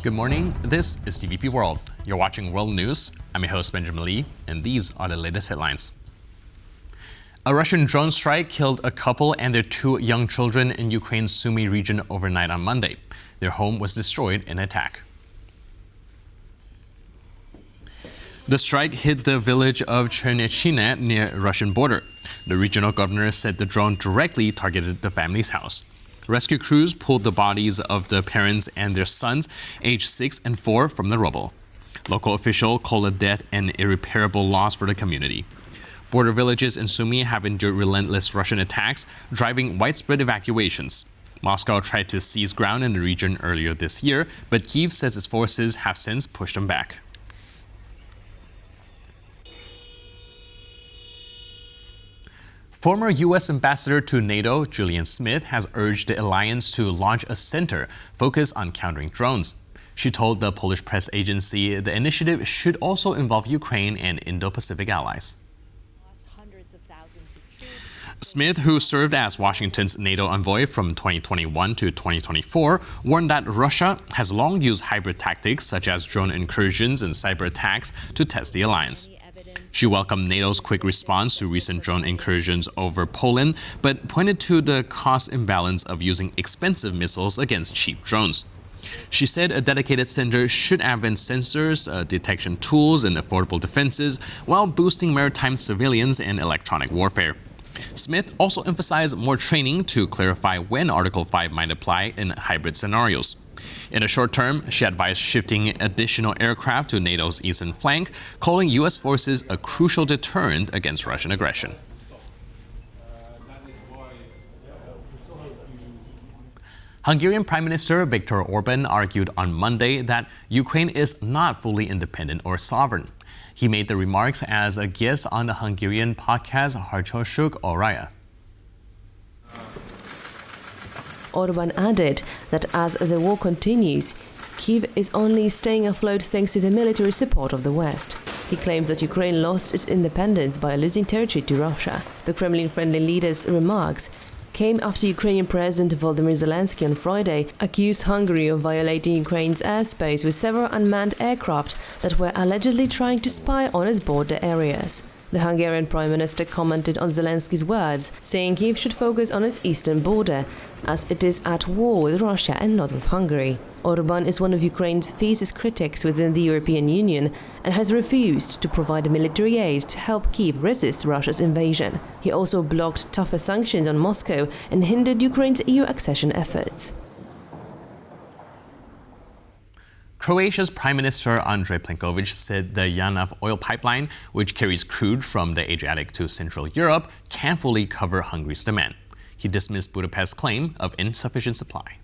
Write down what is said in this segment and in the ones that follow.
Good morning, this is TVP World. You're watching World News. I'm your host Benjamin Lee, and these are the latest headlines. A Russian drone strike killed a couple and their 2 young children in Ukraine's Sumy region overnight on Monday. Their home was destroyed in an attack. The strike hit the village of Chernechina near Russian border. The regional governor said the drone directly targeted the family's house. Rescue crews pulled the bodies of the parents and their sons, aged 6 and 4, from the rubble. Local officials called the death an irreparable loss for the community. Border villages in Sumy have endured relentless Russian attacks, driving widespread evacuations. Moscow tried to seize ground in the region earlier this year, but Kyiv says its forces have since pushed them back. Former U.S. Ambassador to NATO Julianne Smith has urged the alliance to launch a center focused on countering drones. She told the Polish press agency the initiative should also involve Ukraine and Indo-Pacific allies. Smith, who served as Washington's NATO envoy from 2021 to 2024, warned that Russia has long used hybrid tactics such as drone incursions and cyber attacks to test the alliance. She welcomed NATO's quick response to recent drone incursions over Poland, but pointed to the cost imbalance of using expensive missiles against cheap drones. She said a dedicated center should advance sensors, detection tools, and affordable defenses while boosting maritime surveillance and electronic warfare. Smith also emphasized more training to clarify when Article 5 might apply in hybrid scenarios. In the short term, she advised shifting additional aircraft to NATO's eastern flank, calling U.S. forces a crucial deterrent against Russian aggression. Hungarian Prime Minister Viktor Orbán argued on Monday that Ukraine is not fully independent or sovereign. He made the remarks as a guest on the Hungarian podcast Harcsosok Oraya. Orbán added that as the war continues, Kyiv is only staying afloat thanks to the military support of the West. He claims that Ukraine lost its independence by losing territory to Russia. The Kremlin-friendly leader's remarks came after Ukrainian President Volodymyr Zelenskyy on Friday accused Hungary of violating Ukraine's airspace with several unmanned aircraft that were allegedly trying to spy on its border areas. The Hungarian Prime Minister commented on Zelenskyy's words, saying Kyiv should focus on its eastern border, as it is at war with Russia and not with Hungary. Orbán is one of Ukraine's fiercest critics within the European Union and has refused to provide military aid to help Kyiv resist Russia's invasion. He also blocked tougher sanctions on Moscow and hindered Ukraine's EU accession efforts. Croatia's Prime Minister Andrej Plenković said the Janaf oil pipeline, which carries crude from the Adriatic to Central Europe, can't fully cover Hungary's demand. He dismissed Budapest's claim of insufficient supply.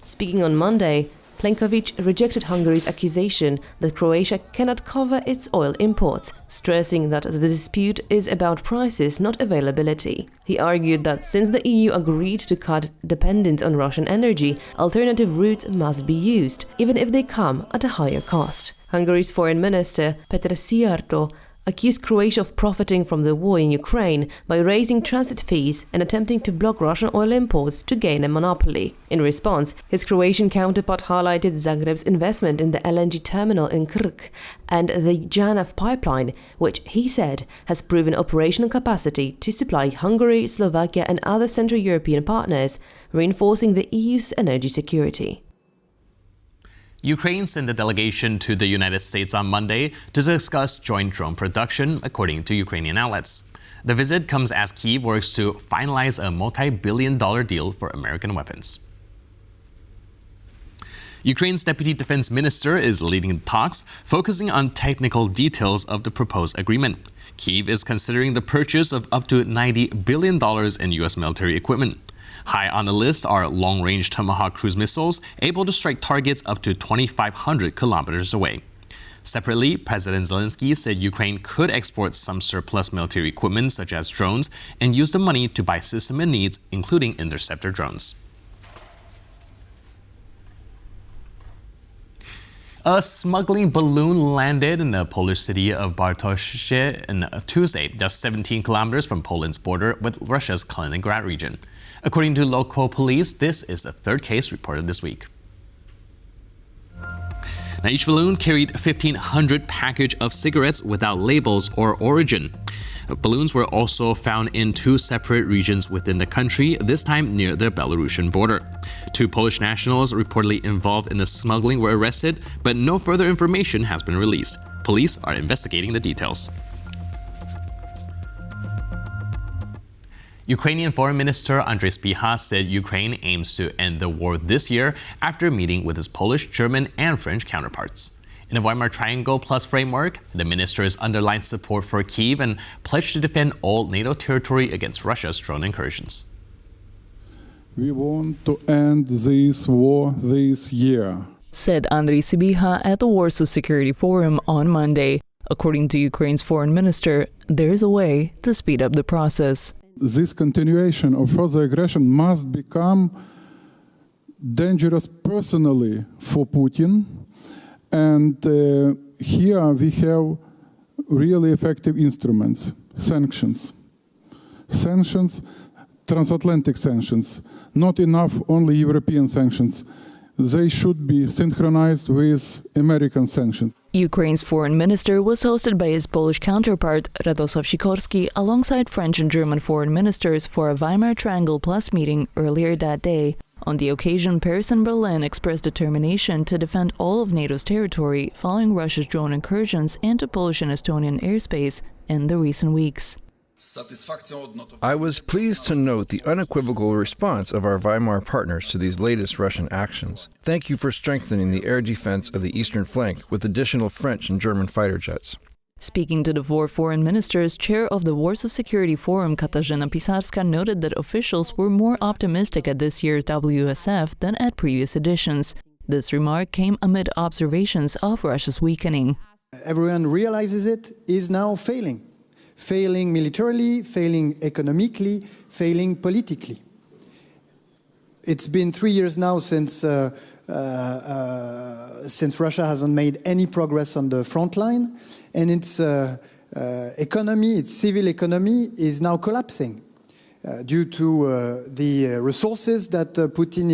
Speaking on Monday, Plenković rejected Hungary's accusation that Croatia cannot cover its oil imports, stressing that the dispute is about prices, not availability. He argued that since the EU agreed to cut dependence on Russian energy, alternative routes must be used, even if they come at a higher cost. Hungary's Foreign Minister, Péter Szijjártó, accused Croatia of profiting from the war in Ukraine by raising transit fees and attempting to block Russian oil imports to gain a monopoly. In response, his Croatian counterpart highlighted Zagreb's investment in the LNG terminal in Krk and the Janaf pipeline, which he said has proven operational capacity to supply Hungary, Slovakia and other Central European partners, reinforcing the EU's energy security. Ukraine sent a delegation to the United States on Monday to discuss joint drone production, according to Ukrainian outlets. The visit comes as Kyiv works to finalize a multi-billion-dollar deal for American weapons. Ukraine's Deputy Defense Minister is leading the talks, focusing on technical details of the proposed agreement. Kyiv is considering the purchase of up to $90 billion in U.S. military equipment. High on the list are long-range Tomahawk cruise missiles able to strike targets up to 2,500 kilometers away. Separately, President Zelenskyy said Ukraine could export some surplus military equipment such as drones and use the money to buy system it needs, including interceptor drones. A smuggling balloon landed in the Polish city of Bartoszyce on Tuesday, just 17 kilometers from Poland's border with Russia's Kaliningrad region. According to local police, this is the third case reported this week. Now, each balloon carried 1,500 packages of cigarettes without labels or origin. Balloons were also found in two separate regions within the country, this time near the Belarusian border. Two Polish nationals reportedly involved in the smuggling were arrested, but no further information has been released. Police are investigating the details. Ukrainian Foreign Minister Andrzej Sybiha said Ukraine aims to end the war this year after meeting with its Polish, German, and French counterparts. In the Weimar Triangle Plus framework, the ministers underlined support for Kyiv and pledged to defend all NATO territory against Russia's drone incursions. We want to end this war this year, said Andrzej Sybiha at the Warsaw Security Forum on Monday. According to Ukraine's foreign minister, there is a way to speed up the process. This continuation of further aggression must become dangerous personally for Putin. And here we have really effective instruments, sanctions. Sanctions, transatlantic sanctions, not enough only European sanctions. They should be synchronized with American sanctions. Ukraine's foreign minister was hosted by his Polish counterpart, Radosław Sikorski, alongside French and German foreign ministers for a Weimar Triangle Plus meeting earlier that day. On the occasion, Paris and Berlin expressed determination to defend all of NATO's territory following Russia's drone incursions into Polish and Estonian airspace in the recent weeks. I was pleased to note the unequivocal response of our Weimar partners to these latest Russian actions. Thank you for strengthening the air defense of the eastern flank with additional French and German fighter jets. Speaking to the four foreign ministers, chair of the Warsaw Security Forum, Katarzyna Pisarska, noted that officials were more optimistic at this year's WSF than at previous editions. This remark came amid observations of Russia's weakening. Everyone realizes it is now failing. Failing militarily, failing economically, failing politically. It's been 3 years now since Russia hasn't made any progress on the front line, and its economy, its civil economy, is now collapsing due to the resources that Putin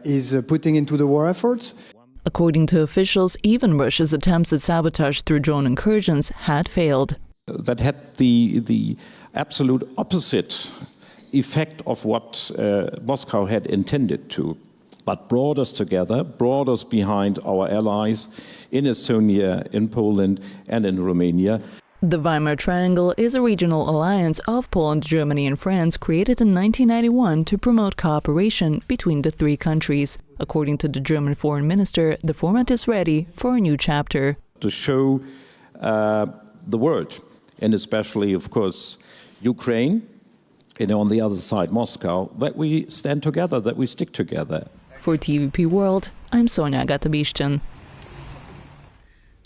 is putting into the war efforts. According to officials, even Russia's attempts at sabotage through drone incursions had failed. That had the absolute opposite effect of what Moscow had intended to, but brought us together, brought us behind our allies in Estonia, in Poland, and in Romania. The Weimar Triangle is a regional alliance of Poland, Germany, and France created in 1991 to promote cooperation between the three countries. According to the German foreign minister, the format is ready for a new chapter. To show the world, and especially, of course, Ukraine, and on the other side, Moscow, that we stand together, that we stick together. For TVP World, I'm Sonia Gatabishchan.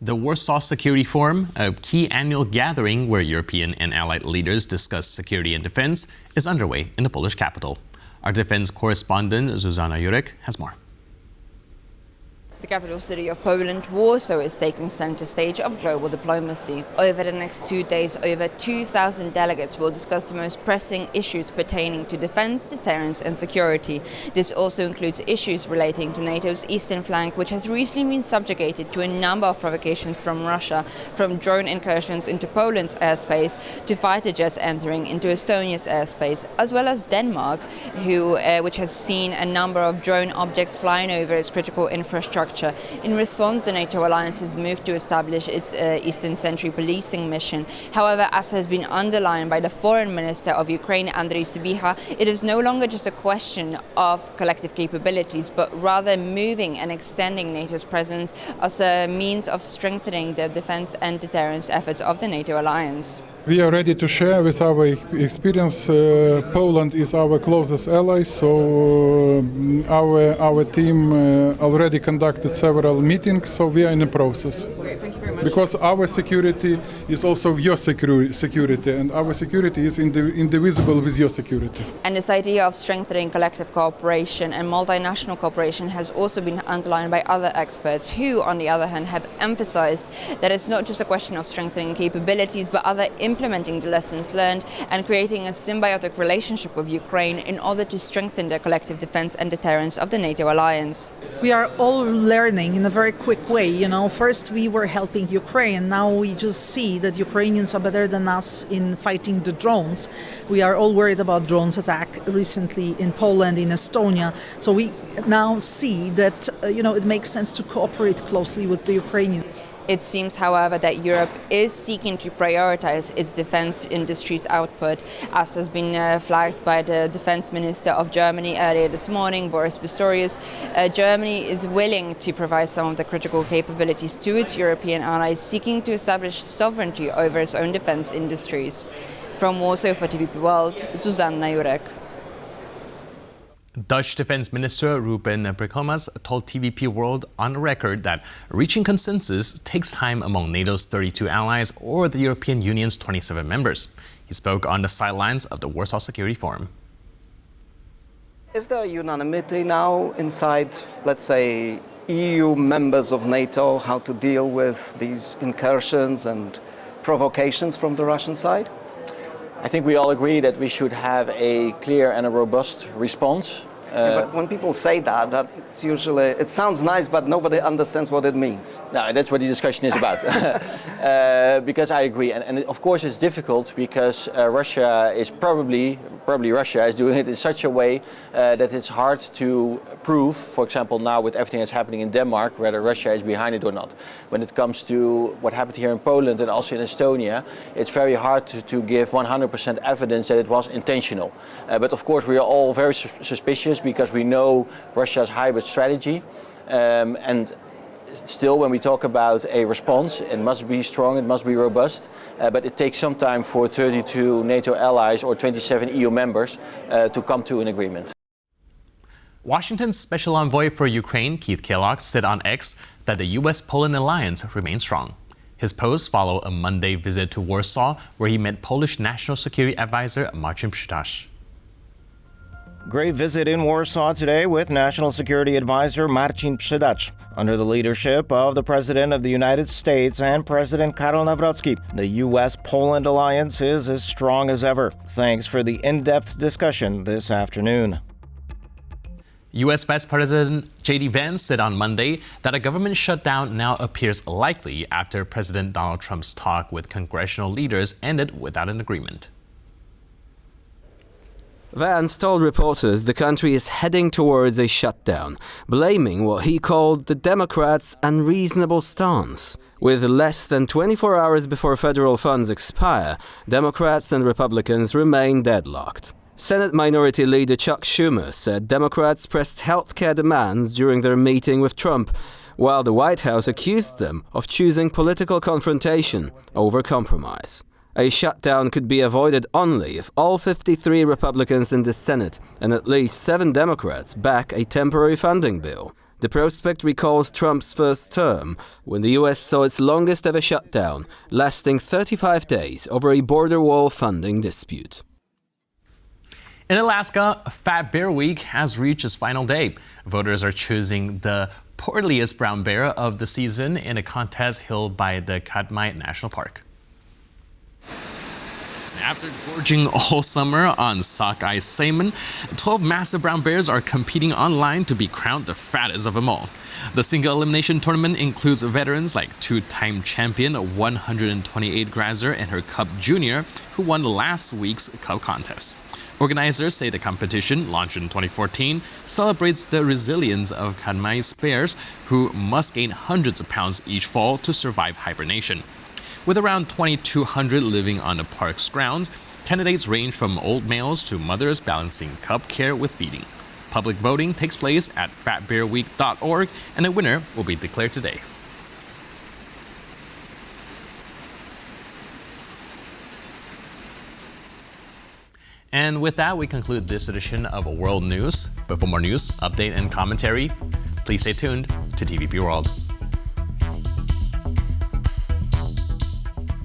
The Warsaw Security Forum, a key annual gathering where European and allied leaders discuss security and defense, is underway in the Polish capital. Our defense correspondent, Zuzana Jurek, has more. The capital city of Poland, Warsaw, is taking center stage of global diplomacy. Over the next 2 days, over 2,000 delegates will discuss the most pressing issues pertaining to defense, deterrence and security. This also includes issues relating to NATO's eastern flank, which has recently been subjugated to a number of provocations from Russia, from drone incursions into Poland's airspace to fighter jets entering into Estonia's airspace, as well as Denmark, which has seen a number of drone objects flying over its critical infrastructure. In response, the NATO alliance has moved to establish its Eastern Sentry policing mission. However, as has been underlined by the Foreign Minister of Ukraine, Andrzej Sybiha, it is no longer just a question of collective capabilities, but rather moving and extending NATO's presence as a means of strengthening the defense and deterrence efforts of the NATO alliance. We are ready to share with our experience. Poland is our closest ally, so our team already conducted several meetings, so we are in the process. Okay, thank you very much. because our security is also your security, and our security is indivisible with your security. And this idea of strengthening collective cooperation and multinational cooperation has also been underlined by other experts who, on the other hand, have emphasized that it's not just a question of strengthening capabilities, but other implementing the lessons learned and creating a symbiotic relationship with Ukraine in order to strengthen the collective defense and deterrence of the NATO alliance. We are all learning in a very quick way. First we were helping Ukraine. Now we just see that Ukrainians are better than us in fighting the drones. We are all worried about drones attack recently in Poland, in Estonia. So we now see that, it makes sense to cooperate closely with the Ukrainians. It seems, however, that Europe is seeking to prioritize its defense industry's output, as has been flagged by the defense minister of Germany earlier this morning, Boris Pistorius. Germany is willing to provide some of the critical capabilities to its European allies, seeking to establish sovereignty over its own defense industries. From Warsaw for TVP World, Zuzanna Jurek. Dutch Defense Minister Ruben Brekelmans told TVP World on record that reaching consensus takes time among NATO's 32 allies or the European Union's 27 members. He spoke on the sidelines of the Warsaw Security Forum. Is there unanimity now inside, let's say, EU members of NATO how to deal with these incursions and provocations from the Russian side? I think we all agree that we should have a clear and a robust response. But when people say that it's usually, it sounds nice, but nobody understands what it means. No, that's what the discussion is about. Because I agree, and of course it's difficult because Russia is probably Russia is doing it in such a way that it's hard to prove, for example, now with everything that's happening in Denmark, whether Russia is behind it or not. When it comes to what happened here in Poland and also in Estonia, it's very hard to give 100% evidence that it was intentional. But of course we are all very suspicious because we know Russia's hybrid strategy. And still, when we talk about a response, it must be strong, it must be robust, but it takes some time for 32 NATO allies or 27 EU members to come to an agreement. Washington's Special Envoy for Ukraine, Keith Kellogg, said on X that the U.S.-Poland alliance remains strong. His posts follow a Monday visit to Warsaw, where he met Polish National Security Advisor Marcin Przytasz. Great visit in Warsaw today with National Security Advisor Marcin Przytasz. Under the leadership of the President of the United States and President Karol Nawrocki, the U.S.-Poland alliance is as strong as ever. Thanks for the in-depth discussion this afternoon. U.S. Vice President J.D. Vance said on Monday that a government shutdown now appears likely after President Donald Trump's talk with congressional leaders ended without an agreement. Vance told reporters the country is heading towards a shutdown, blaming what he called the Democrats' unreasonable stance. With less than 24 hours before federal funds expire, Democrats and Republicans remain deadlocked. Senate Minority Leader Chuck Schumer said Democrats pressed health care demands during their meeting with Trump, while the White House accused them of choosing political confrontation over compromise. A shutdown could be avoided only if all 53 Republicans in the Senate and at least 7 Democrats back a temporary funding bill. The prospect recalls Trump's first term, when the U.S. saw its longest ever shutdown, lasting 35 days over a border wall funding dispute. In Alaska, Fat Bear Week has reached its final day. Voters are choosing the portliest brown bear of the season in a contest held by the Katmai National Park. After gorging all summer on sockeye salmon, 12 massive brown bears are competing online to be crowned the fattest of them all. The single elimination tournament includes veterans like two-time champion 128 Grazer and her cub junior, who won last week's cub contest. Organizers say the competition, launched in 2014, celebrates the resilience of Katmai's bears, who must gain hundreds of pounds each fall to survive hibernation. With around 2,200 living on the park's grounds, candidates range from old males to mothers balancing cub care with feeding. Public voting takes place at fatbearweek.org, and a winner will be declared today. And with that, we conclude this edition of World News. But for more news, update, and commentary, please stay tuned to TVP World.